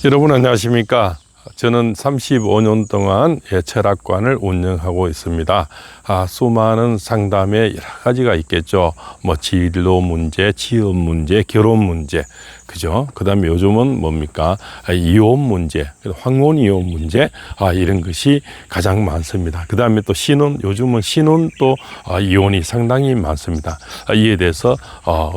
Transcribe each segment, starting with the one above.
여러분 안녕하십니까? 저는 35년 동안 철학관을 운영하고 있습니다. 수많은 상담에 여러 가지가 있겠죠. 뭐 진로 문제, 취업 문제, 결혼 문제, 그죠? 그다음에 요즘은 뭡니까? 이혼 문제, 황혼 이혼 문제, 이런 것이 가장 많습니다. 그다음에 또 요즘은 신혼 또 이혼이 상당히 많습니다. 이에 대해서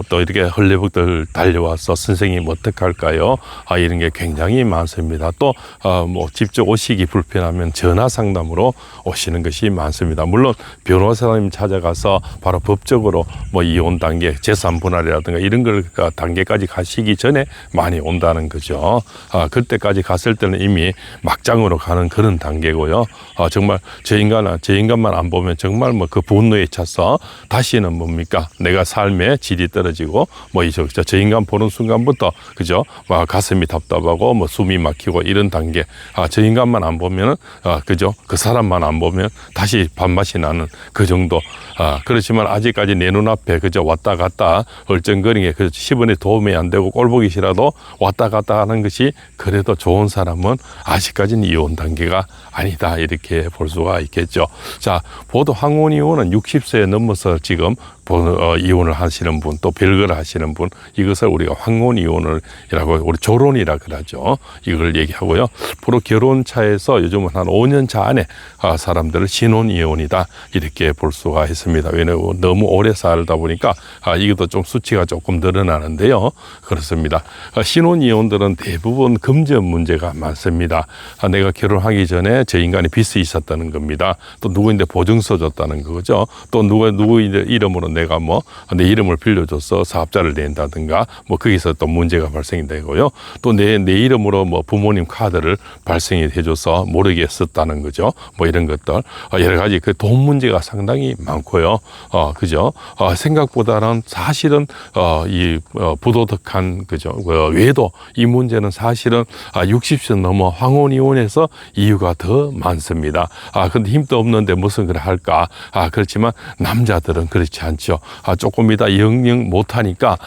또 이렇게 헐레벌떡 달려와서 선생님 어떻게 할까요? 이런 게 굉장히 많습니다. 또 뭐 직접 오시기 불편하면 전화 상담으로 오시는 것이 많습니다. 물론 변호사님 찾아가서 바로 법적으로 뭐 이혼 단계, 재산 분할이라든가 이런 걸 단계까지 가시기 전에 많이 온다는 거죠. 그때까지 갔을 때는 이미 막장으로 가는 그런 단계고요. 정말 저 인간만 안 보면 정말 뭐 그 분노에 차서 다시는 뭡니까? 내가 삶의 질이 떨어지고 뭐 저 인간 보는 순간부터 그죠? 가슴이 답답하고 뭐 숨이 막히고 이런 단계. 저 인간만 안 보면은 그죠? 그 사람만 안 보면 다시 밥맛이 나는 그 정도. 그렇지만 아직까지 내 눈앞에 그저 왔다 갔다 얼쩡거리게 그 10원에 도움이 안 되고 꼴보기 싫어도 왔다 갔다 하는 것이 그래도 좋은 사람은 아직까지는 이혼 단계가 아니다 이렇게 볼 수가 있겠죠. 자, 보통 황혼 이혼은 60세에 넘어서 지금 이혼을 하시는 분, 또 별거를 하시는 분, 이것을 우리가 황혼 이혼이라고 우리 조론이라 그러죠. 이걸 얘기하고요. 프로 결혼차에서 요즘은 한 5년 차 안에 사람들을 신혼 이혼이다 이렇게 볼 수가 있습니다. 왜냐하면 너무 오래 살다 보니까 이것도 좀 수치가 조금 늘어나는데요. 그렇습니다. 신혼 이혼들은 대부분 금전 문제가 많습니다. 내가 결혼하기 전에 저 인간이 빚이 있었다는 겁니다. 또 누구인데 보증서 줬다는 거죠. 또 누구 이름으로 내가 뭐 내 이름을 빌려줘서 사업자를 낸다든가 뭐 거기서 또 문제가 발생이 되고요. 또 내 이름으로 뭐 부모님 카드를 발생이 해줘서 모르게 썼다는 거죠. 뭐 이런 것들 여러 가지 그 돈 문제가 상당히 많고요. 그죠? 생각보다는 사실은 이 부도덕한 그죠? 외도 이 문제는 사실은 60세 넘어 황혼 이혼해서 이유가 더 많습니다. 근데 힘도 없는데 무슨 걸 할까? 그렇지만 남자들은 그렇지 않죠. 조금 이따 영영 못하니까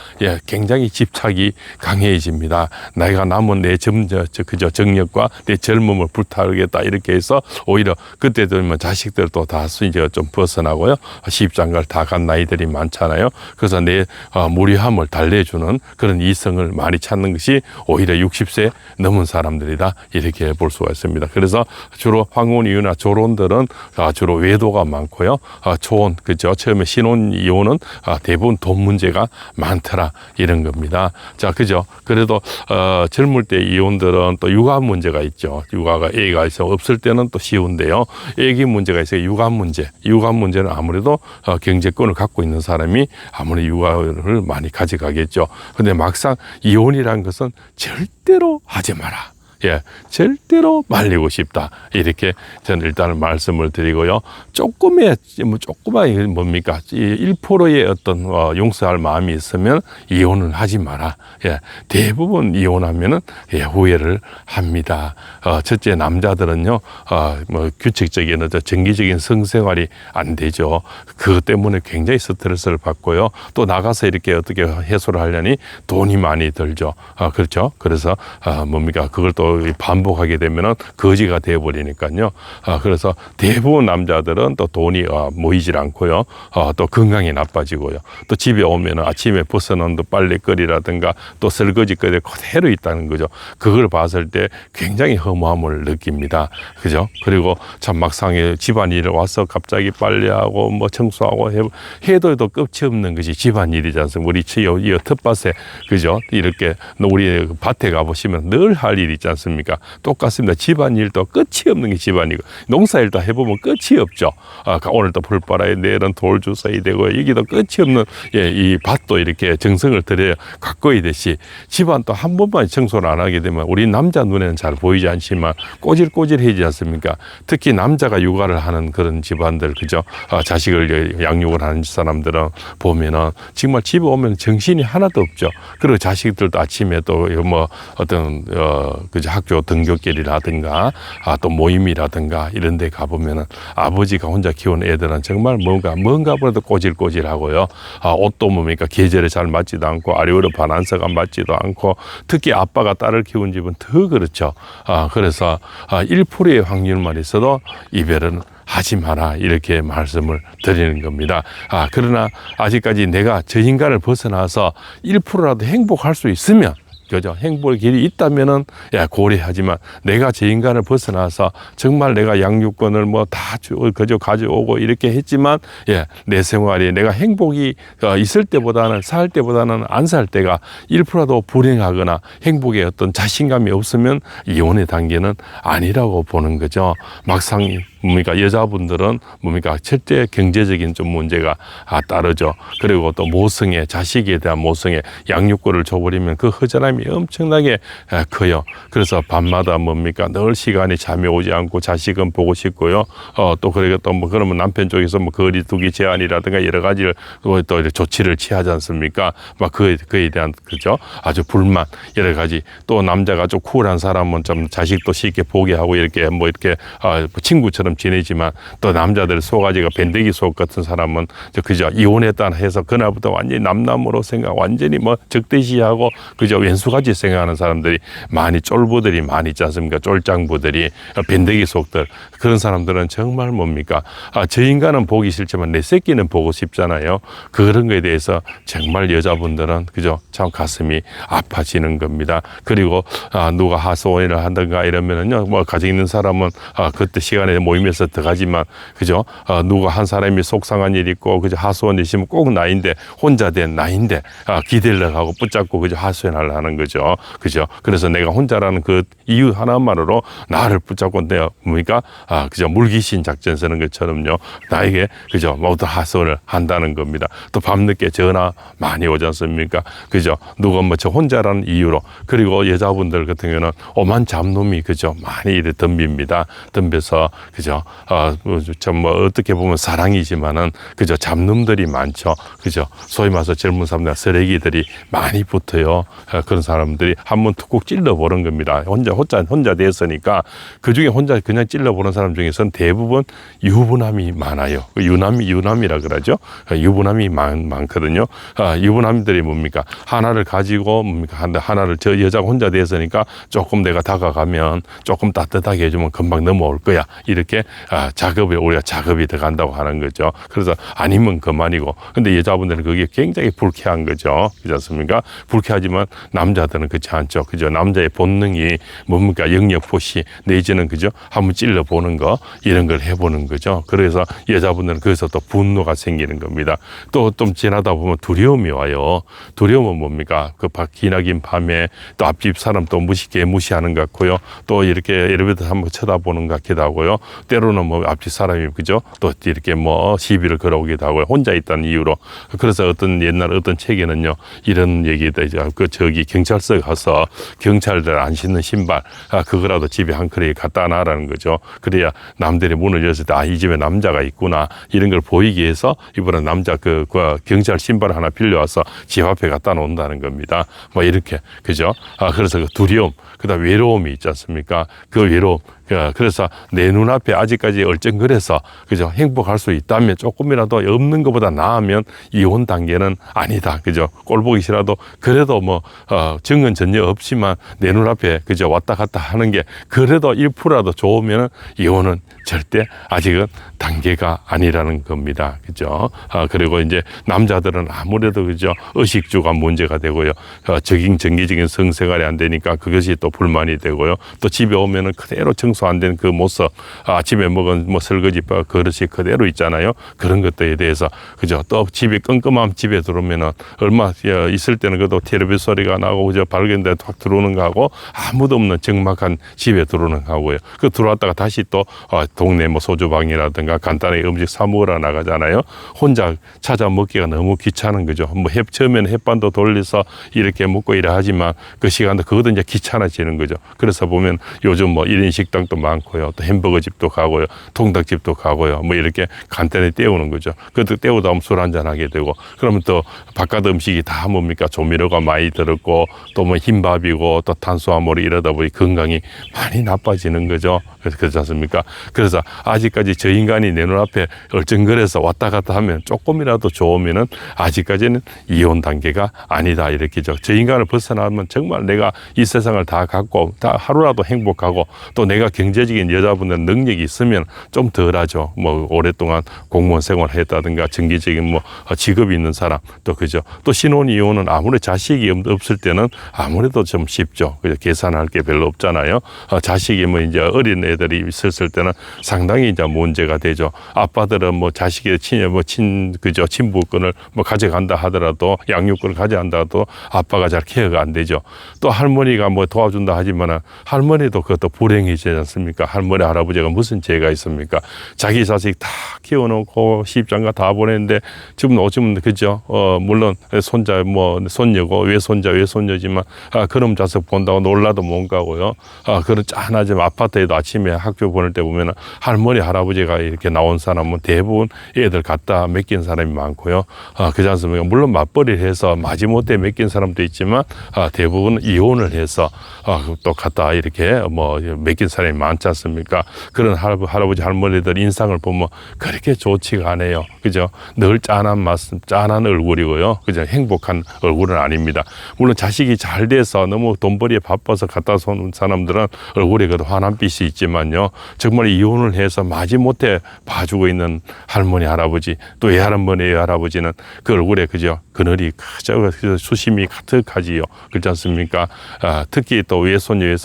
굉장히 집착이 강해집니다. 나이가 남은 내 정력과 내 젊음을 불타르겠다 이렇게 해서 오히려 그때 되면 자식들도 다 이제 좀 벗어나고요. 시집장가를 다 간 나이들이 많잖아요. 그래서 내 무료함을 달래주는 그런 이성을 많이 찾는 것이 오히려 60세 넘은 사람들이다 이렇게 볼 수가 있습니다. 그래서 주로 황혼 이혼이나 조론들은 주로 외도가 많고요. 초혼 그죠? 처음에 신혼 이혼은 대부분 돈 문제가 많더라 이런 겁니다. 자, 그죠? 그래도 젊을 때 이혼들은 또 육아 문제가 있죠. 육아가 애가 있어 없을 때는 또 쉬운데요. 애기 문제가 있어요. 육아 문제는 아무래도 경제권을 갖고 있는 사람이 아무리 육아를 많이 가져가겠죠. 근데 막상 이혼이라는 것은 절대로 하지 마라. 절대로 말리고 싶다. 이렇게 저는 일단 말씀을 드리고요. 조그만 뭡니까? 1%의 어떤 용서할 마음이 있으면 이혼은 하지 마라. 대부분 이혼하면은 후회를 합니다. 첫째 남자들은요, 뭐 규칙적인 정기적인 성생활이 안 되죠. 그것 때문에 굉장히 스트레스를 받고요. 또 나가서 이렇게 어떻게 해소를 하려니 돈이 많이 들죠. 그렇죠. 그래서 뭡니까? 그걸 또 반복하게 되면은 거지가 되어버리니까요. 그래서 대부분 남자들은 또 돈이 모이질 않고요. 또 건강이 나빠지고요. 또 집에 오면은 아침에 벗어놓은 빨래거리라든가 또 설거지거리 그대로 있다는 거죠. 그걸 봤을 때 굉장히 허무함을 느낍니다. 그죠? 그리고 참 막상에 집안일을 와서 갑자기 빨래하고 뭐 청소하고 해도 끝이 없는 것이 집안일이지 않습니까? 우리 이 텃밭에 그죠? 이렇게 우리 밭에 가보시면 늘 할 일이 있지 않습니까? 똑같습니다. 집안일도 끝이 없는 게 집안이고 농사일도 해보면 끝이 없죠. 오늘 또 풀 빨아야 내일은 돌 주워야 되고 여기도 끝이 없는 이 밭도 이렇게 정성을 들여 가꿔야되시 집안 또 한 번만 청소를 안 하게 되면 우리 남자 눈에는 잘 보이지 않지만 꼬질꼬질해지지 않습니까? 특히 남자가 육아를 하는 그런 집안들 그죠? 자식을 양육을 하는 사람들은 보면은 정말 집에 오면 정신이 하나도 없죠. 그리고 자식들도 아침에 또 뭐 어떤 학교 등교길이라든가 또 모임이라든가 이런 데 가보면은 아버지가 혼자 키운 애들은 정말 뭔가 보다도 꼬질꼬질하고요. 옷도 뭡니까 계절에 잘 맞지도 않고 아리오르 바란스가 맞지도 않고 특히 아빠가 딸을 키운 집은 더 그렇죠. 그래서 1%의 확률만 있어도 이별은 하지 마라 이렇게 말씀을 드리는 겁니다. 그러나 아직까지 내가 저 인간을 벗어나서 1%라도 행복할 수 있으면 그죠? 행복의 길이 있다면은 고려하지만 내가 저 인간을 벗어나서 정말 내가 양육권을 뭐 다 그저 가져오고 이렇게 했지만 내 생활이 내가 행복이 있을 때보다는 살 때보다는 안 살 때가 1%라도 불행하거나 행복에 어떤 자신감이 없으면 이혼의 단계는 아니라고 보는 거죠. 막상 뭡니까 여자분들은 뭡니까 절대 경제적인 좀 문제가 따르죠. 그리고 또 모성애 자식에 대한 모성애 양육권을 줘버리면 그 허전함이 엄청나게 커요. 그래서 밤마다 뭡니까 늘 시간이 잠이 오지 않고 자식은 보고 싶고요. 또 그리고 또 뭐 그러면 남편 쪽에서 뭐 거리두기 제한이라든가 여러 가지를 또 조치를 취하지 않습니까? 막 그에 대한 그죠 아주 불만 여러 가지 또 남자가 좀 쿨한 사람은 좀 자식도 쉽게 보게 하고 이렇게 뭐 이렇게 친구처럼 지내지만 또 남자들 소가지가 밴데기 속 같은 사람은 그저 이혼했다 해서 그날부터 완전히 남남으로 생각 완전히 뭐 적대시하고 그저 왼수같이 생각하는 사람들이 많이 쫄보들이 많이 있지 않습니까? 쫄장부들이 밴데기 속들 그런 사람들은 정말 뭡니까? 저 인간은 보기 싫지만 내 새끼는 보고 싶잖아요. 그런 거에 대해서 정말 여자분들은 그저 참 가슴이 아파지는 겁니다. 그리고 누가 하소연을 한다든가 이러면은요 뭐 가지고 있는 사람은 그때 시간에 모임에서 들어가지만 그죠? 누가 한 사람이 속상한 일 있고 그저 하소연이 있으면 꼭 나인데 혼자 된 나인데 기대려고 하고 붙잡고 그저 하소연하려 하는 거죠. 그죠? 그래서 내가 혼자라는 그 이유 하나만으로 나를 붙잡고 내가 뭡니까? 그저 물귀신 작전 쓰는 것처럼요. 나에게 그저 모두 하소연을 한다는 겁니다. 또 밤늦게 전화 많이 오지 않습니까? 그죠? 누가 뭐 저 혼자라는 이유로 그리고 여자분들 같은 경우는 오만 잡놈이 그죠? 많이 이래 덤빕니다. 덤벼서 그죠? 좀 뭐 어떻게 보면 사랑이지만은 그죠? 잡놈들이 많죠. 그죠? 소위 말해서 젊은 사람들 쓰레기들이 많이 붙어요. 그런 사람들이 한번 툭 찔러보는 겁니다. 혼자 됐으니까 그 중에 혼자 그냥 찔러보는 사람 중에서는 대부분 유부남이 많아요. 유남이라 그러죠. 유부남이 많거든요. 유부남들이 뭡니까? 하나를 가지고 뭡니까? 하나를 저 여자가 혼자 됐으니까 조금 내가 다가가면 조금 따뜻하게 해주면 금방 넘어올 거야. 이렇게 우리가 작업이 들어간다고 하는 거죠. 그래서 아니면 그만이고. 근데 여자분들은 그게 굉장히 불쾌한 거죠. 그렇지 않습니까? 불쾌하지만 남자들은 그렇지 않죠. 그죠? 남자의 본능이 뭡니까? 영역포시 내지는 그죠? 한번 찔러보는 거 이런 걸 해보는 거죠. 그래서 여자분들은 거기서 또 분노가 생기는 겁니다. 또 좀 지나다 보면 두려움이 와요. 두려움은 뭡니까? 그 기나긴 밤에 또 앞집 사람 또 무시하는 것 같고요. 또 이렇게 엘리베이터 한번 쳐다보는 것 같기도 하고요. 때로는 뭐 앞집 사람이 그죠? 또 이렇게 뭐 시비를 걸어오기도 하고요. 혼자 있다는 이유로. 그래서 옛날 어떤 책에는요 이런 얘기도 이제 저기 경찰서 가서 경찰들 안 신는 신발 그거라도 집에 한 컬레 갖다 놔라는 거죠. 그래야 남들이 문을 열었을 때 이 집에 남자가 있구나 이런 걸 보이기 위해서 이번에 남자 그 경찰 신발 하나 빌려와서 집 앞에 갖다 놓는다는 겁니다. 뭐 이렇게 그죠? 그래서 그 두려움 그다음 외로움이 있지 않습니까? 그 외로움. 그래서 내 눈앞에 아직까지 얼쩡거려서 그죠 행복할 수 있다면 조금이라도 없는 것보다 나으면 이혼 단계는 아니다 그죠 꼴 보기 싫어도 그래도 뭐 증언 전혀 없지만 내 눈앞에 그죠 왔다 갔다 하는 게 그래도 1%라도 좋으면 이혼은 절대 아직은 단계가 아니라는 겁니다 그죠 그리고 이제 남자들은 아무래도 그죠 의식주가 문제가 되고요 정기적인 성생활이 안 되니까 그것이 또 불만이 되고요 또 집에 오면은 그대로 청소 안 된 그 모습 아침에 먹은 뭐 설거지 그릇이 그대로 있잖아요 그런 것들에 대해서 그죠 또 집이 끔끔한 집에 들어오면은 얼마 있을 때는 그래도 텔레비전 소리가 나고 그죠 밝은 데 확 들어오는 거하고 아무도 없는 적막한 집에 들어오는 거하고요 그 들어왔다가 다시 또 동네 뭐 소주방이라든가 간단하게 음식 사 먹으러 나가잖아요 혼자 찾아 먹기가 너무 귀찮은 거죠 뭐 처음에는 햇반도 돌려서 이렇게 먹고 이래 하지만 그 시간도 그것도 이제 귀찮아지는 거죠 그래서 보면 요즘 뭐 1인 식당 백숙집도 많고요. 또 햄버거 집도 가고요. 통닭집도 가고요. 뭐 이렇게 간단히 때우는 거죠. 그것도 때우다 보면 술 한잔 하게 되고, 그러면 또 바깥 음식이 다 뭡니까? 조미료가 많이 들었고, 또 뭐 흰밥이고, 또 탄수화물이 이러다 보니 건강이 많이 나빠지는 거죠. 그렇지 않습니까? 그래서 아직까지 저 인간이 내 눈앞에 얼쩡거려서 왔다 갔다 하면 조금이라도 좋으면은 아직까지는 이혼 단계가 아니다. 이렇게죠. 저 인간을 벗어나면 정말 내가 이 세상을 다 갖고 다 하루라도 행복하고, 또 내가 경제적인 여자분들 능력이 있으면 좀 덜하죠. 뭐 오랫동안 공무원 생활을 했다든가 정기적인 뭐 직업이 있는 사람, 또 그죠. 또 신혼 이혼은 아무리 자식이 없을 때는 아무래도 좀 쉽죠. 그죠. 계산할 게 별로 없잖아요. 자식이 뭐 이제 어린 애들이 있었을 때는 상당히 이제 문제가 되죠. 아빠들은 뭐 자식의 그죠. 친부권을 뭐 가져간다 하더라도, 양육권을 가져간다 하더라도 아빠가 잘 케어가 안 되죠. 또 할머니가 뭐 도와준다 하지만은 할머니도 그것도 불행이지 않습니까? 할머니, 할아버지가 무슨 죄가 있습니까? 자기 자식 다 키워놓고 시집장가 다 보냈는데 지금 어쩌면 그죠. 물론 손자 뭐 손녀고 외손녀지만 그럼 자식 본다고 놀라도 못 가고요. 그런 짠하지만 아파트에도 아침에 학교 보낼 때 보면은 할머니, 할아버지가 이렇게 나온 사람은 대부분 애들 갖다 맡긴 사람이 많고요. 그렇지 않습니까? 물론 맞벌이를 해서 마지못해 맡긴 사람도 있지만 대부분 이혼을 해서 또 갖다 이렇게 뭐 맡긴 사람이 많지 않습니까? 그런 할아버지, 할머니들 인상을 보면 그렇게 좋지가 않아요. 그죠? 늘 짠한 얼굴이고요. 그죠? 행복한 얼굴은 아닙니다. 물론 자식이 잘 돼서 너무 돈벌이에 바빠서 갖다 쏘는 사람들은 얼굴에 그래도 환한빛이 있지만요. 정말 이혼을 해서 마지못해 봐주고 있는 할머니, 할아버지, 또 외할머니, 외할아버지는 그 얼굴에 그죠? 그늘이 수심이 가득하지요. 그렇지 않습니까? 특히 또 외손자는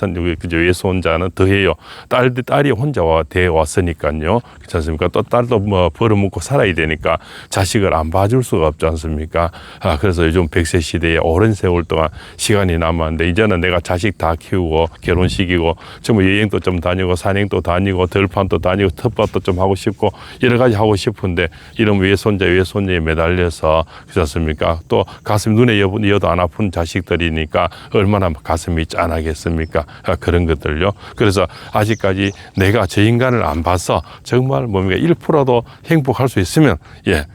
더해요. 딸이 혼자 돼 왔으니까요. 그렇지 않습니까? 또 딸도 뭐 벌어먹고 살아야 되니까 자식을 안 봐줄 수가 없지 않습니까? 그래서 요즘 100세 시대에 오랜 세월 동안 시간이 남았는데, 이제는 내가 자식 다 키우고 결혼식이고 좀 여행도 좀 다니고 산행도 다니고 들판도 다니고 텃밭도 좀 하고 싶고 여러 가지 하고 싶은데, 이런 외손녀에 매달려서, 그렇지 않습니까? 또 가슴 눈에 여도 안 아픈 자식들이니까 얼마나 가슴이 짠하겠습니까? 그런 것들요. 그래서 아직까지 내가 저 인간을 안 봐서 정말 뭡니까 1%도 행복할 수 있으면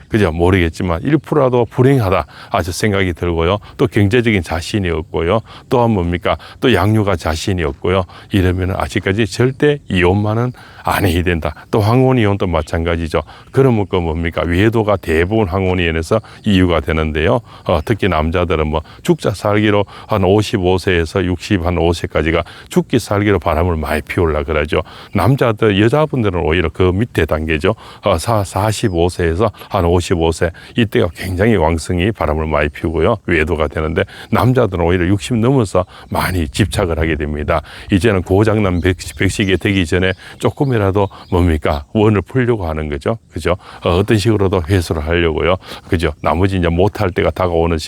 그죠, 모르겠지만 1%라도 불행하다 아주 생각이 들고요. 또 경제적인 자신이 없고요. 또한 뭡니까 또 양육할 자신이 없고요. 이러면 아직까지 절대 이혼만은 안 해야 된다. 또 황혼이혼도 마찬가지죠. 그러면 그 뭡니까 외도가 대부분 황혼이혼에서 이유가 되는데요. 특히 남자들은 뭐 죽자 살기로 한 55세에서 65세까지가 죽기 살기로 바람을 많이 피우려 그러죠. 여자분들은 오히려 그 밑에 단계죠. 45세에서 한 55세 이때가 굉장히 왕성히 바람을 많이 피우고요. 외도가 되는데, 남자들은 오히려 60 넘어서 많이 집착을 하게 됩니다. 이제는 고장난 백식이 되기 전에 조금이라도 뭡니까 원을 풀려고 하는 거죠. 그죠? 어떤 식으로도 회수를 하려고요. 그죠? 나머지 이제 못할 때가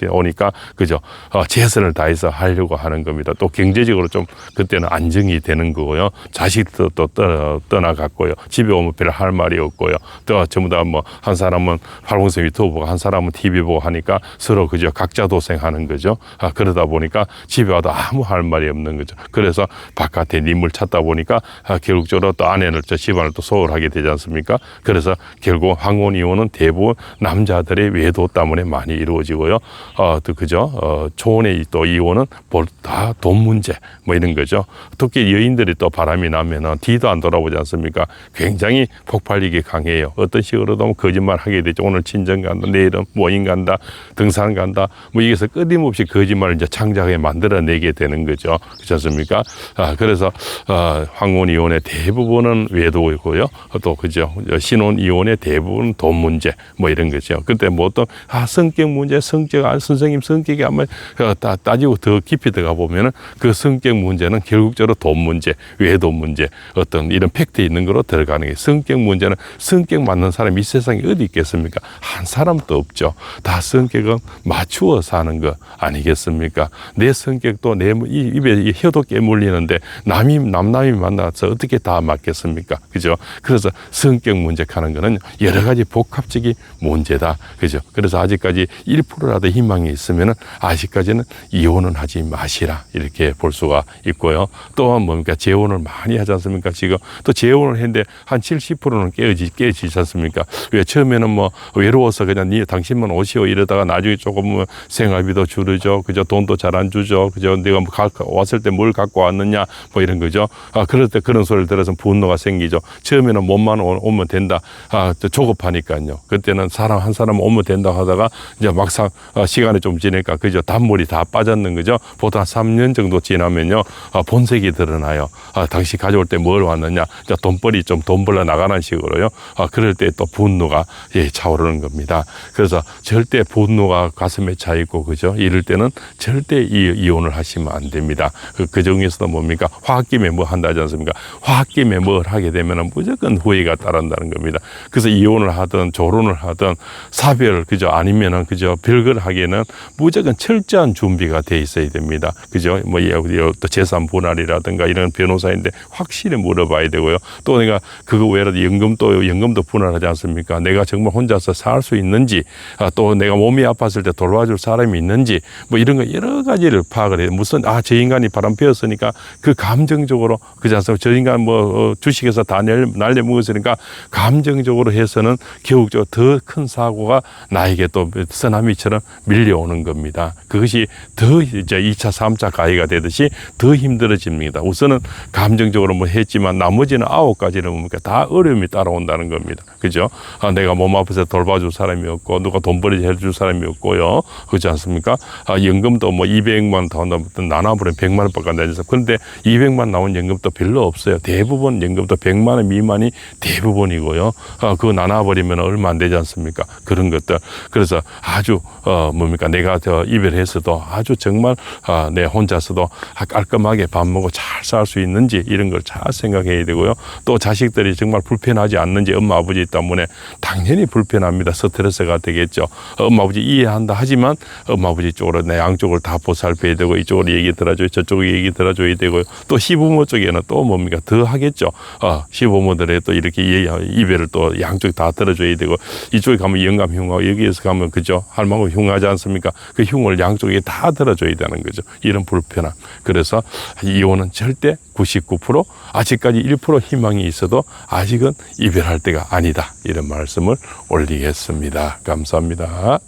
오니까 그죠? 최선을 다해서 하려고 하는 겁니다. 또 경제적으로 좀 그때는 안정이 되는 거고요. 자식도 또 떠나갔고요. 집에 오면 별 할 말이 없고요. 또 전부 다 뭐 한 사람은 활공성 유튜브 보고 한 사람은 TV 보고 하니까 서로 그죠? 각자 도생하는 거죠. 그러다 보니까 집에 와도 아무 할 말이 없는 거죠. 그래서 바깥에 님을 찾다 보니까 결국적으로 또 아내를 집안을 또 소홀하게 되지 않습니까? 그래서 결국 황혼 이혼은 대부분 남자들의 외도 때문에 많이 이루어지고요. 또 그죠? 초혼의 또 이혼은 다 돈 문제 뭐 이런 거죠. 특히 여인들이 또 바람이 나면은 뒤도 안 돌아보지 않습니까? 굉장히 폭발력이 강해요. 어떤 식으로도 거짓말 하게 되죠. 오늘 친정 간다, 내일은 모임 간다, 등산 간다, 뭐 이게서 끊임없이 거짓말을 이제 창작해 만들어내게 되는 거죠. 그렇지 않습니까? 그래서 황혼 이혼의 대부분은 외도이고요. 또 그죠? 신혼 이혼의 대부분 돈 문제 뭐 이런 거죠. 그때 뭐 어떤 성격 문제, 선생님 성격이 아마 따지고 더 깊이 들어가 보면은 그 성격 문제는 결국적으로 돈 문제, 외도 문제, 어떤 이런 팩트 있는 거로 들어가는 게, 성격 문제는 성격 맞는 사람이 이 세상에 어디 있겠습니까? 한 사람도 없죠. 다 성격은 맞추어 사는 거 아니겠습니까? 내 성격도 내 입에 혀도 깨물리는데 남남이 만나서 어떻게 다 맞겠습니까? 그죠? 그래서 성격 문제 하는 거는 여러 가지 복합적인 문제다. 그죠? 그래서 아직까지 1%라도 희망이 있으면은 아직까지는 이혼은 하지 마시라 이렇게 볼 수가 있고요. 또한 뭡니까? 재혼을 많이 하지 않습니까? 지금 또 재혼을 했는데 한 70%는 깨지지 않습니까? 왜 처음에는 뭐 외로워서 그냥 당신만 오시오 이러다가 나중에 조금 뭐 생활비도 줄이죠. 그죠? 돈도 잘 안 주죠. 그죠? 내가 뭐 왔을 때 뭘 갖고 왔느냐 뭐 이런 거죠. 그럴 때 그런 소리를 들어서 분노가 생기죠. 처음에는 몸만 오면 된다. 조급하니까요. 그때는 사람 한 사람 오면 된다 하다가 이제 막상 시간이 좀 지니까 그죠? 단물이 다 빠졌는 거죠. 보통 한 3년 정도 지나면요. 본색이 드러나요. 당시 가져올 때 뭘 왔느냐. 돈벌이 좀 돈 벌러 나가는 식으로요. 그럴 때 또 분노가 차오르는 겁니다. 그래서 절대 분노가 가슴에 차 있고 그죠? 이럴 때는 절대 이혼을 하시면 안 됩니다. 그 중에서도 뭡니까? 화학김에 뭐 한다지 않습니까? 화학김에 뭘 하게 되면은 무조건 후회가 따른다는 겁니다. 그래서 이혼을 하든 조론을 하든 사별 그죠? 아니면은 그죠? 별걸 하기에는 무조건 철저한 준비가 돼 있어야 됩니다. 그죠? 뭐 또 재산 분할이라든가 이런 변호사인데 확실히 물어봐야 되고요. 또 내가 그거 외에도 연금도 분할하지 않습니까? 내가 정말 혼자서 살 수 있는지, 또 내가 몸이 아팠을 때 돌봐줄 사람이 있는지, 뭐 이런 거 여러 가지를 파악을 해요. 무슨 저 인간이 바람 피웠으니까 그 감정적으로 그지 않습니까? 저 인간 뭐 주식에서 다 날려 먹었으니까 감정적으로 해서는 결국적으로 더 큰 사고가 나에게 또 쓰나미처럼 밀려오는 겁니다. 그것이 더 이제 2차, 3차 가해가 되듯이 더 힘들어집니다. 우선은 감정적으로 뭐 했지만 나머지는 9가지는 뭡니까? 다 어려움이 따라온다는 겁니다. 그죠? 내가 몸 아파서 돌봐줄 사람이 없고 누가 돈벌이 해줄 사람이 없고요. 그렇지 않습니까? 연금도 뭐 200만 더 나눠버리면 100만 원밖에 안 되죠. 그런데 200만 나온 연금도 별로 없어요. 대부분 연금도 100만 원 미만이 대부분이고요. 그거 나눠버리면 얼마 안 되지 않습니까? 그런 것들. 그래서 아주 뭡니까? 내가 이별해서도 아주 정말 내 혼자서도 깔끔하게 밥 먹고 잘 살 수 있는지 이런 걸 잘 생각해야 되고요. 또 자식들이 정말 불편하지 않는지 엄마 아버지 때문에 당연히 불편합니다. 스트레스가 되겠죠. 엄마 아버지 이해한다 하지만 엄마 아버지 쪽으로 내 양쪽을 다 보살펴야 되고 이쪽으로 얘기 들어줘야 저쪽으로 얘기 들어줘야 되고요. 또 시부모 쪽에는 또 뭡니까? 더 하겠죠. 시부모들의 또 이렇게 이별을 또 양쪽 다 들어줘야 되고 이쪽에 가면 영감 흉하고 여기에서 가면 그죠? 할망구 흉하지 않습니까? 그 흉을 양쪽에 다 들어줘야 되는 거죠. 이런 불편함. 그래서 이혼은 절대 99% 아직까지 1% 희망이 있어도 아직은 이별할 때가 아니다. 이런 말씀을 올리겠습니다. 감사합니다.